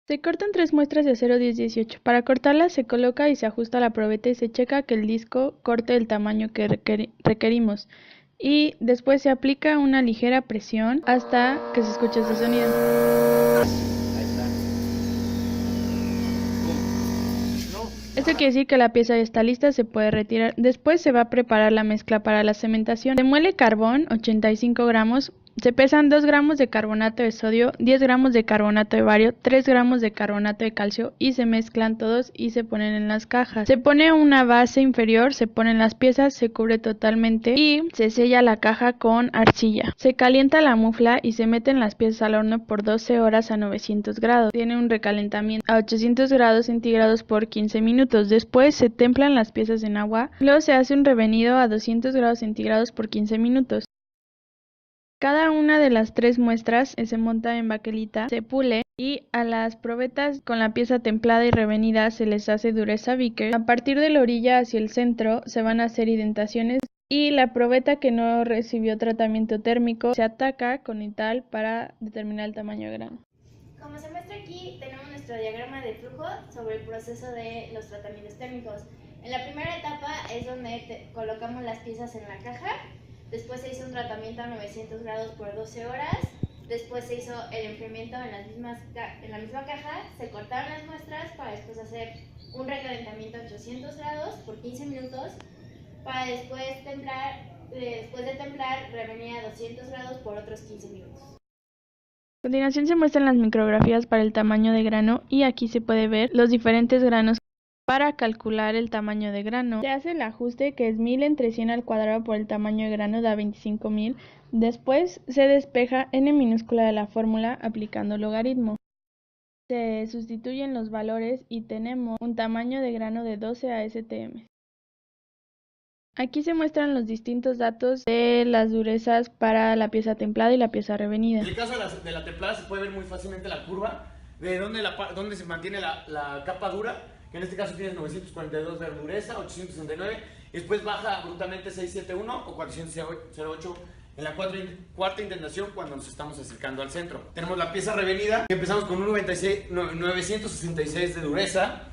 Se cortan 3 muestras de acero 10-18. Para cortarlas se coloca y se ajusta la probeta y se checa que el disco corte el tamaño que requerimos. Y después se aplica una ligera presión hasta que se escuche ese sonido. Esto quiere decir que la pieza ya está lista, se puede retirar. Después se va a preparar la mezcla para la cementación. Se muele carbón, 85 gramos. Se pesan 2 gramos de carbonato de sodio, 10 gramos de carbonato de bario, 3 gramos de carbonato de calcio y se mezclan todos y se ponen en las cajas. Se pone una base inferior, se ponen las piezas, se cubre totalmente y se sella la caja con arcilla. Se calienta la mufla y se meten las piezas al horno por 12 horas a 900 grados. Tiene un recalentamiento a 800 grados centígrados por 15 minutos. Después se templan las piezas en agua. Luego se hace un revenido a 200 grados centígrados por 15 minutos. Cada una de las 3 muestras se monta en baquelita, se pule y a las probetas con la pieza templada y revenida se les hace dureza Vickers. A partir de la orilla hacia el centro se van a hacer indentaciones y la probeta que no recibió tratamiento térmico se ataca con metal para determinar el tamaño de grano. Como se muestra aquí, tenemos nuestro diagrama de flujo sobre el proceso de los tratamientos térmicos. En la primera etapa es donde colocamos las piezas en la caja. Después se hizo un tratamiento a 900 grados por 12 horas. Después se hizo el enfriamiento en la misma caja. Se cortaron las muestras para después hacer un recalentamiento a 800 grados por 15 minutos. Para después de templar, revenir a 200 grados por otros 15 minutos. A continuación se muestran las micrografías para el tamaño de grano y aquí se puede ver los diferentes granos. Para calcular el tamaño de grano, se hace el ajuste que es 1000 entre 100 al cuadrado por el tamaño de grano da 25.000. Después se despeja n minúscula de la fórmula aplicando logaritmo. Se sustituyen los valores y tenemos un tamaño de grano de 12 ASTM. Aquí se muestran los distintos datos de las durezas para la pieza templada y la pieza revenida. En el caso de la templada se puede ver muy fácilmente la curva de dónde se mantiene la capa dura, que en este caso tienes 942 de dureza, 869, y después baja brutamente 671 o 408 en la cuarta indentación cuando nos estamos acercando al centro. Tenemos la pieza revenida, que empezamos con un 966 de dureza,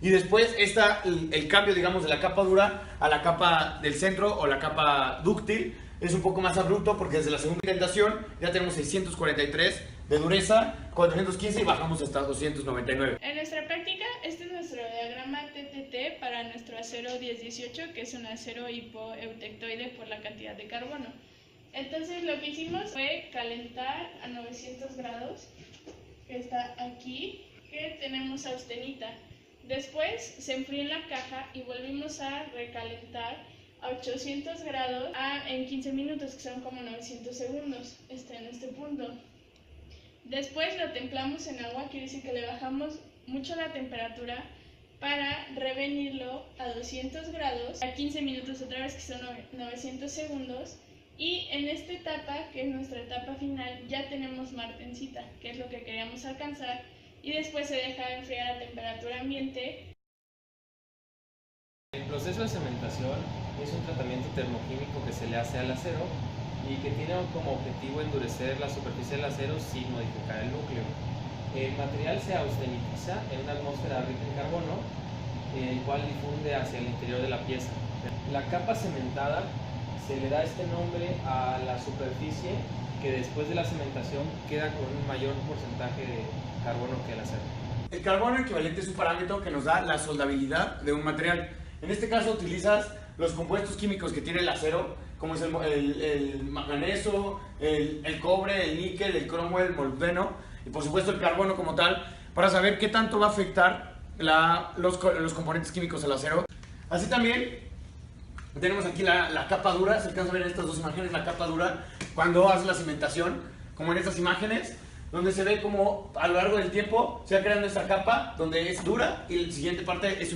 y después está el cambio, digamos, de la capa dura a la capa del centro o la capa dúctil. Es un poco más abrupto porque desde la segunda indentación ya tenemos 643 de dureza, 415 y bajamos hasta 299. En nuestra práctica, este es nuestro diagrama TTT para nuestro acero 10-18, que es un acero hipoeutectoide por la cantidad de carbono. Entonces lo que hicimos fue calentar a 900 grados, que está aquí, que tenemos austenita. Después se enfrió en la caja y volvimos a recalentar a 800 grados en 15 minutos, que son como 900 segundos en este punto. Después lo templamos en agua, quiere decir que le bajamos mucho la temperatura para revenirlo a 200 grados, a 15 minutos otra vez, que son 900 segundos. Y en esta etapa, que es nuestra etapa final, ya tenemos martencita, que es lo que queríamos alcanzar, y después se deja enfriar a temperatura ambiente. El proceso de cementación es un tratamiento termoquímico que se le hace al acero y que tiene como objetivo endurecer la superficie del acero sin modificar el núcleo. El material se austenitiza en una atmósfera rica en carbono, el cual difunde hacia el interior de la pieza. La capa cementada se le da este nombre a la superficie que después de la cementación queda con un mayor porcentaje de carbono que el acero. El carbono equivalente es un parámetro que nos da la soldabilidad de un material. En este caso utilizas los compuestos químicos que tiene el acero, como es el manganeso, el cobre, el níquel, el cromo, el molibdeno y por supuesto el carbono como tal, para saber qué tanto va a afectar los componentes químicos al acero. Así también tenemos aquí la capa dura, se alcanza a ver en estas dos imágenes la capa dura cuando hace la cimentación, como en estas imágenes, donde se ve como a lo largo del tiempo se va creando esta capa donde es dura y la siguiente parte es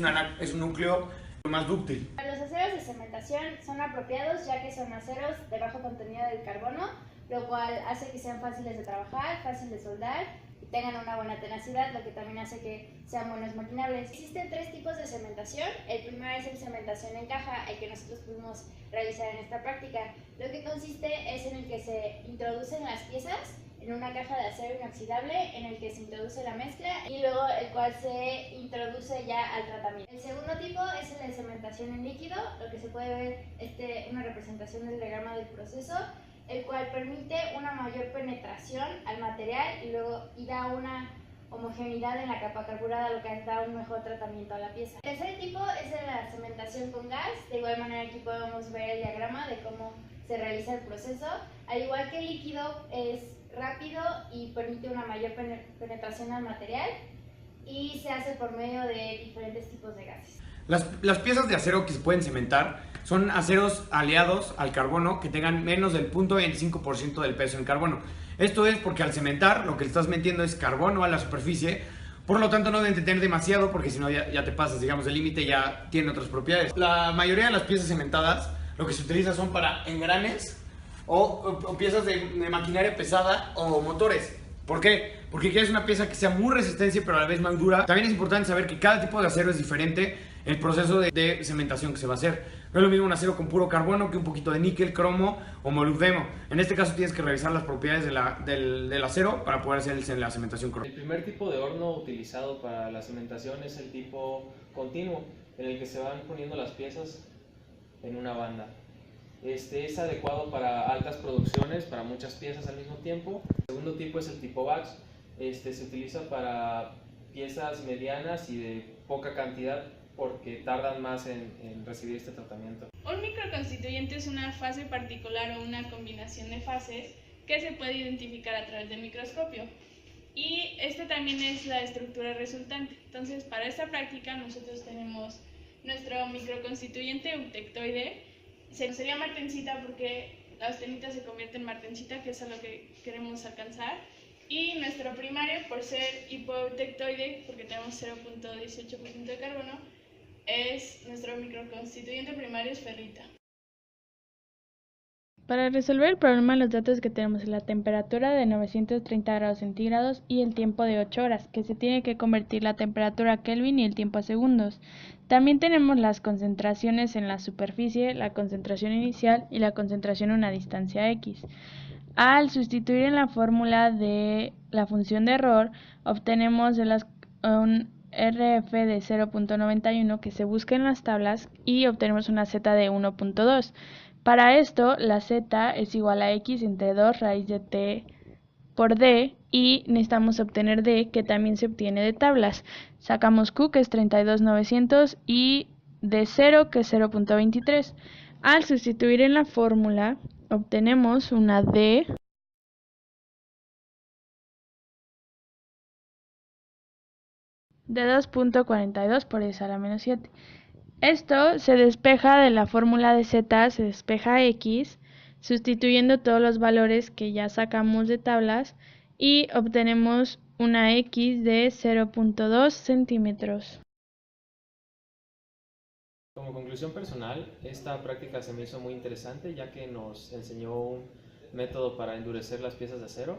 un núcleo más dúctil. Los aceros de cementación son apropiados ya que son aceros de bajo contenido de carbono, lo cual hace que sean fáciles de trabajar, fáciles de soldar y tengan una buena tenacidad, lo que también hace que sean buenos molinables. Existen 3 tipos de cementación. El primero es el cementación en caja, el que nosotros pudimos realizar en esta práctica. Lo que consiste es en el que se introducen las piezas en una caja de acero inoxidable en el que se introduce la mezcla y luego el cual se introduce ya al tratamiento. El segundo tipo es el de cementación en líquido, lo que se puede ver una representación del diagrama del proceso, el cual permite una mayor penetración al material y da una homogeneidad en la capa carburada, lo que da un mejor tratamiento a la pieza. El tercer tipo es de la cementación con gas. De igual manera aquí podemos ver el diagrama de cómo se realiza el proceso. Al igual que el líquido, es rápido y permite una mayor penetración al material y se hace por medio de diferentes tipos de gases. Las piezas de acero que se pueden cementar son aceros aliados al carbono que tengan menos del 0.25% del peso en carbono. Esto es porque al cementar lo que le estás metiendo es carbono a la superficie, por lo tanto no deben tener demasiado porque si no ya te pasas, digamos, el límite, ya tiene otras propiedades. La mayoría de las piezas cementadas lo que se utiliza son para engranes o piezas de maquinaria pesada o motores. ¿Por qué? Porque quieres una pieza que sea muy resistente pero a la vez más dura. También es importante saber que cada tipo de acero es diferente el proceso de cementación que se va a hacer. No es lo mismo un acero con puro carbono que un poquito de níquel, cromo o molibdeno. En este caso tienes que revisar las propiedades del acero para poder hacer la cementación correcta. El primer tipo de horno utilizado para la cementación es el tipo continuo, en el que se van poniendo las piezas en una banda. Es adecuado para altas producciones, para muchas piezas al mismo tiempo. El segundo tipo es el tipo batch. Se utiliza para piezas medianas y de poca cantidad porque tardan más en recibir este tratamiento. Un microconstituyente es una fase particular o una combinación de fases que se puede identificar a través del microscopio. Y también es la estructura resultante. Entonces, para esta práctica nosotros tenemos nuestro microconstituyente eutectoide. Sería martensita porque la austenita se convierte en martensita, que es a lo que queremos alcanzar. Y nuestro primario, por ser hipoeutectoide, porque tenemos 0.18% de carbono, nuestro microconstituyente primario es ferrita. Para resolver el problema, los datos que tenemos es la temperatura de 930 grados centígrados y el tiempo de 8 horas, que se tiene que convertir la temperatura a Kelvin y el tiempo a segundos. También tenemos las concentraciones en la superficie, la concentración inicial y la concentración a una distancia x. Al sustituir en la fórmula de la función de error, obtenemos un RF de 0.91 que se busca en las tablas y obtenemos una Z de 1.2. Para esto, la Z es igual a x entre 2 raíz de t por d y necesitamos obtener d, que también se obtiene de tablas. Sacamos q, que es 32.900, y d0, que es 0.23. Al sustituir en la fórmula, obtenemos una d de 2.42 por 10 a la menos 7. Esto se despeja de la fórmula de z, se despeja x, sustituyendo todos los valores que ya sacamos de tablas y obtenemos una x de 0.2 centímetros. Como conclusión personal, esta práctica se me hizo muy interesante ya que nos enseñó un método para endurecer las piezas de acero,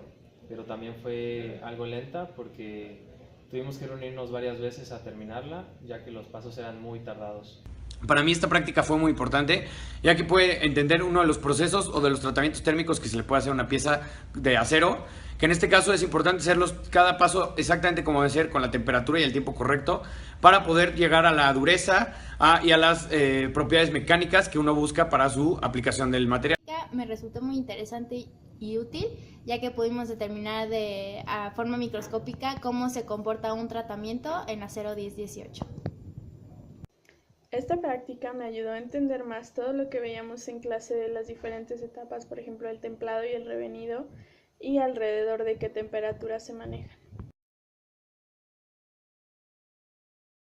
pero también fue algo lenta porque tuvimos que reunirnos varias veces a terminarla, ya que los pasos eran muy tardados. Para mí esta práctica fue muy importante, ya que puede entender uno de los procesos o de los tratamientos térmicos que se le puede hacer a una pieza de acero, que en este caso es importante hacerlos cada paso exactamente como debe ser, con la temperatura y el tiempo correcto, para poder llegar a la dureza y a las propiedades mecánicas que uno busca para su aplicación del material. Me resultó muy interesante y útil, ya que pudimos determinar a forma microscópica cómo se comporta un tratamiento en acero 1018. Esta práctica me ayudó a entender más todo lo que veíamos en clase de las diferentes etapas, por ejemplo el templado y el revenido, y alrededor de qué temperaturas se manejan.